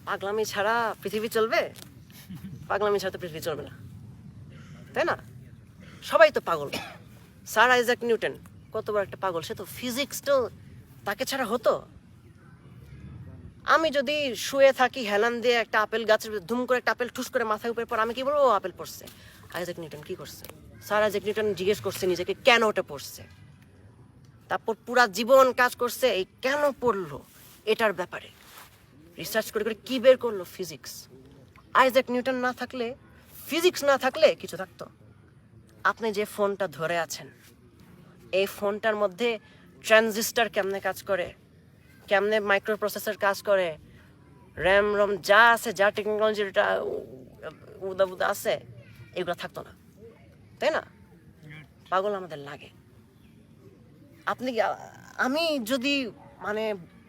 পাগলামি ছাড়া পৃথিবী চলবে? পাগলামি ছাড়া তো পৃথিবী চলবে না, তাই না? সবাই তো পাগল। স্যার আইজাক নিউটন কত বড় একটা পাগল, সে তো ফিজিক্স তো তাকে ছাড়া হতো? আমি যদি শুয়ে থাকি হেলান দিয়ে একটা আপেল গাছের ধুম করে একটা আপেল ঠুস করে মাথায় উপরে পর আমি কি বলবো, ও আপেল পড়ছে। আইজাক নিউটন কি করছে? স্যার আইজাক নিউটন জিজ্ঞেস করছে নিজেকে কেন ওটা পড়ছে, তারপর পুরা জীবন কাজ করছে এই কেন পড়লো এটার ব্যাপারে, রিসার্চ করে করে কি বের করলো, ফিজিক্স। আইজাক নিউটন না থাকলে, ফিজিক্স না থাকলে কিছু থাকতো? আপনি যে ফোনটা ধরে আছেন, এই ফোনটার মধ্যে ট্রানজিস্টার কেমনে কাজ করে, কেমনে মাইক্রো প্রসেসর কাজ করে, র্যাম রম যা আছে, যা টেকনোলজির উদা আছে, এগুলো থাকতো না, তাই না? পাগল আমাদের লাগে। আপনি আমি যদি মানে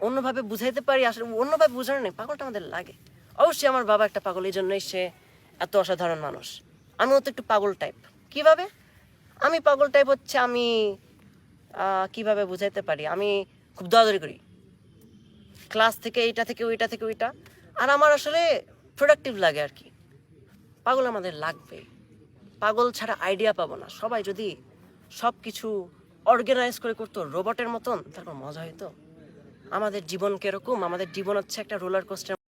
অন্যভাবে বুঝাইতে পারি, আসলে অন্যভাবে বোঝানো নেই, পাগলটা আমাদের লাগে। অবশ্যই আমার বাবা একটা পাগল, এই জন্যই সে এত অসাধারণ মানুষ। আমিও তো একটু পাগল টাইপ। কিভাবে আমি পাগল টাইপ হচ্ছে, আমি কিভাবে বুঝাইতে পারি, আমি খুব দৌড়াদৌড়ি করি, ক্লাস থেকে এইটা থেকে ওইটা থেকে ওইটা, আর আমার আসলে প্রোডাক্টিভ লাগে আর কি। পাগল আমাদের লাগবে, পাগল ছাড়া আইডিয়া পাবো না। সবাই যদি সব কিছু অর্গানাইজ করে করতো রোবটের মতন, তারপর মজা হইতো। আমাদের জীবন কিরকম, আমাদের জীবন হচ্ছে একটা রোলার কোস্টার।